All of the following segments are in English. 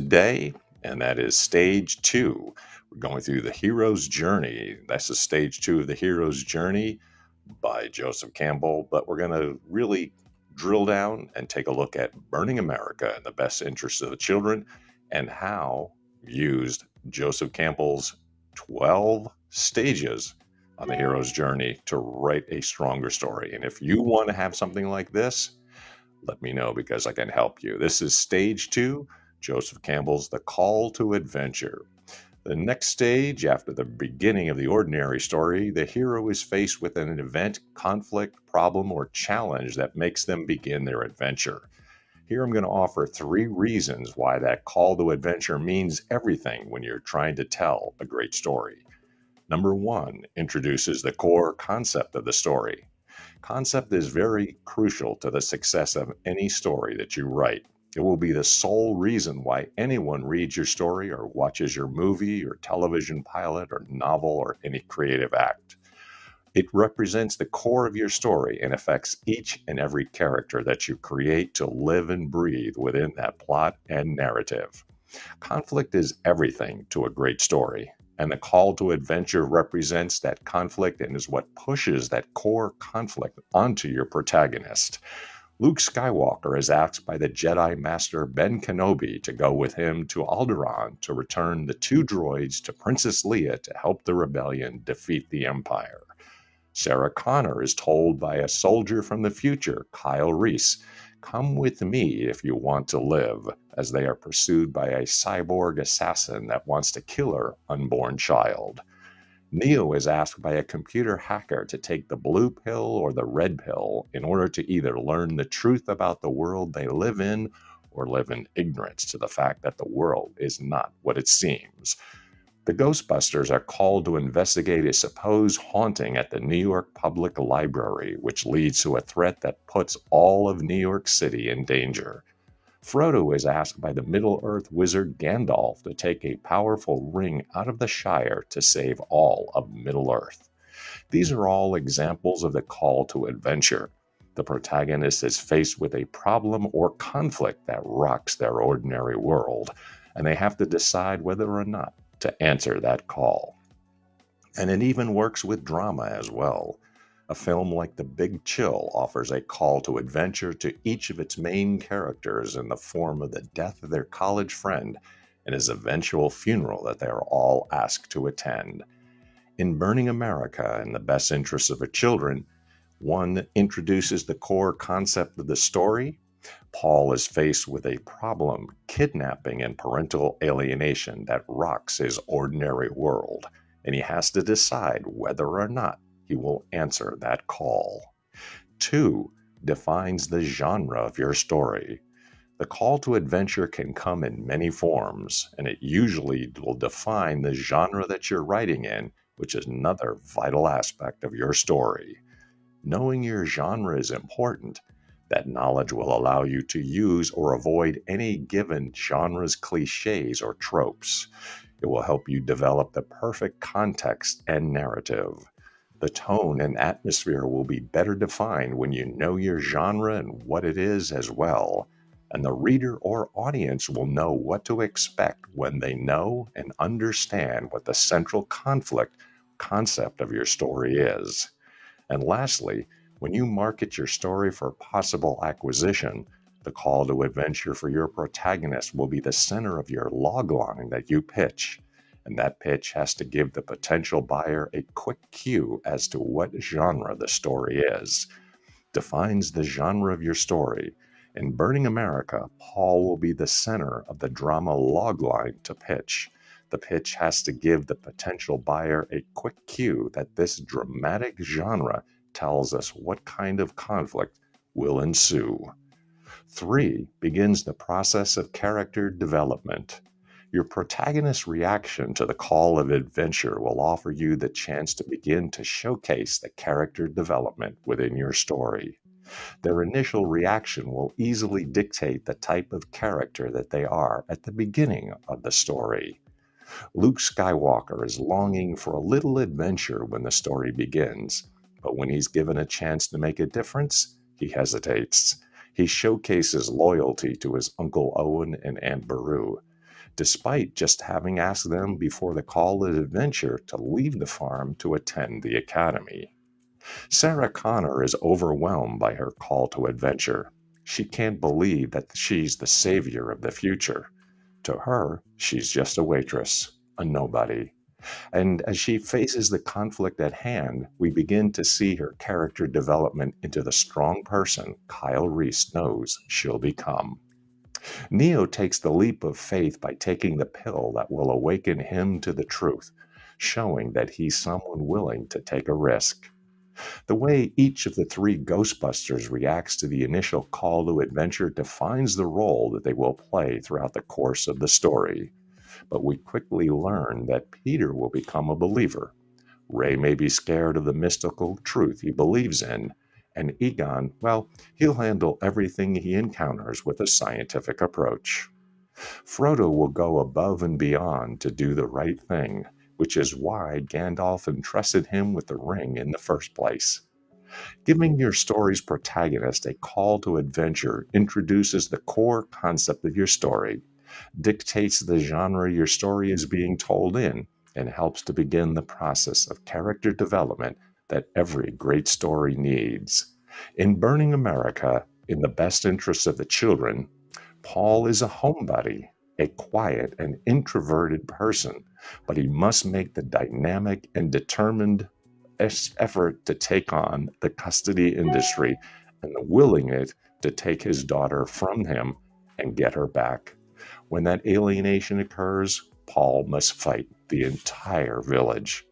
today, and that is stage two. We're going through the hero's journey. That's the stage two of the hero's journey by Joseph Campbell, but we're going to really drill down and take a look at burning America in the best interests of the children and how used Joseph Campbell's 12 stages on the hero's journey to write a stronger story. And if you want to have something like this, let me know because I can help you. This is stage two, Joseph Campbell's The Call to Adventure. The next stage, after the beginning of the ordinary story, the hero is faced with an event, conflict, problem, or challenge that makes them begin their adventure. Here I'm going to offer 3 reasons why that call to adventure means everything when you're trying to tell a great story. Number 1 introduces the core concept of the story. Concept is very crucial to the success of any story that you write. It will be the sole reason why anyone reads your story or watches your movie or television pilot or novel or any creative act. It represents the core of your story and affects each and every character that you create to live and breathe within that plot and narrative. Conflict is everything to a great story, and the call to adventure represents that conflict and is what pushes that core conflict onto your protagonist. Luke Skywalker is asked by the Jedi Master Ben Kenobi to go with him to Alderaan to return the 2 droids to Princess Leia to help the rebellion defeat the Empire. Sarah Connor is told by a soldier from the future, Kyle Reese, "Come with me if you want to live," as they are pursued by a cyborg assassin that wants to kill her unborn child. Neo is asked by a computer hacker to take the blue pill or the red pill in order to either learn the truth about the world they live in or live in ignorance to the fact that the world is not what it seems. The Ghostbusters are called to investigate a supposed haunting at the New York Public Library, which leads to a threat that puts all of New York City in danger. Frodo is asked by the Middle-earth wizard Gandalf to take a powerful ring out of the Shire to save all of Middle-earth. These are all examples of the call to adventure. The protagonist is faced with a problem or conflict that rocks their ordinary world, and they have to decide whether or not to answer that call. And it even works with drama as well. A film like The Big Chill offers a call to adventure to each of its main characters in the form of the death of their college friend and his eventual funeral that they are all asked to attend. In Burning America in the Best Interests of the Children, one introduces the core concept of the story. Paul is faced with a problem, kidnapping and parental alienation that rocks his ordinary world, and he has to decide whether or not he will answer that call. 2 defines the genre of your story. The call to adventure can come in many forms, and it usually will define the genre that you're writing in, which is another vital aspect of your story. Knowing your genre is important. That knowledge will allow you to use or avoid any given genre's cliches or tropes. It will help you develop the perfect context and narrative. The tone and atmosphere will be better defined when you know your genre and what it is as well. And the reader or audience will know what to expect when they know and understand what the central conflict concept of your story is. And lastly, when you market your story for possible acquisition, the call to adventure for your protagonist will be the center of your logline that you pitch. And that pitch has to give the potential buyer a quick cue as to what genre the story is. Defines the genre of your story. In Burning America, Paul will be the center of the drama logline to pitch. The pitch has to give the potential buyer a quick cue that this dramatic genre tells us what kind of conflict will ensue. 3 begins the process of character development. Your protagonist's reaction to the call of adventure will offer you the chance to begin to showcase the character development within your story. Their initial reaction will easily dictate the type of character that they are at the beginning of the story. Luke Skywalker is longing for a little adventure when the story begins, but when he's given a chance to make a difference, he hesitates. He showcases loyalty to his Uncle Owen and Aunt Beru. despite just having asked them before the call to adventure to leave the farm to attend the academy. Sarah Connor is overwhelmed by her call to adventure. She can't believe that she's the savior of the future. To her, she's just a waitress, a nobody. And as she faces the conflict at hand, we begin to see her character development into the strong person Kyle Reese knows she'll become. Neo takes the leap of faith by taking the pill that will awaken him to the truth, showing that he's someone willing to take a risk. The way each of the three Ghostbusters reacts to the initial call to adventure defines the role that they will play throughout the course of the story. But we quickly learn that Peter will become a believer. Ray may be scared of the mystical truth he believes in, and Egon, well, he'll handle everything he encounters with a scientific approach. Frodo will go above and beyond to do the right thing, which is why Gandalf entrusted him with the ring in the first place. Giving your story's protagonist a call to adventure introduces the core concept of your story, dictates the genre your story is being told in, and helps to begin the process of character development that every great story needs. In Burning America, in the best interests of the children, Paul is a homebody, a quiet and introverted person, but he must make the dynamic and determined effort to take on the custody industry and the willingness to take his daughter from him and get her back. When that alienation occurs, Paul must fight the entire village.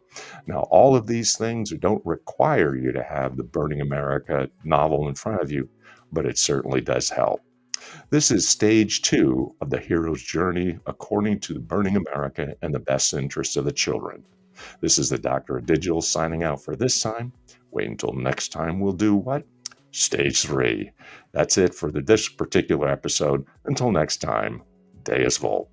Now, all of these things don't require you to have the Burning America novel in front of you, but it certainly does help. This is stage 2 of the hero's journey according to the Burning America and the best interests of the children. This is the Doctor of Digital signing out for this time. Wait until next time we'll do what? Stage 3. That's it for this particular episode. Until next time, Deus Volt.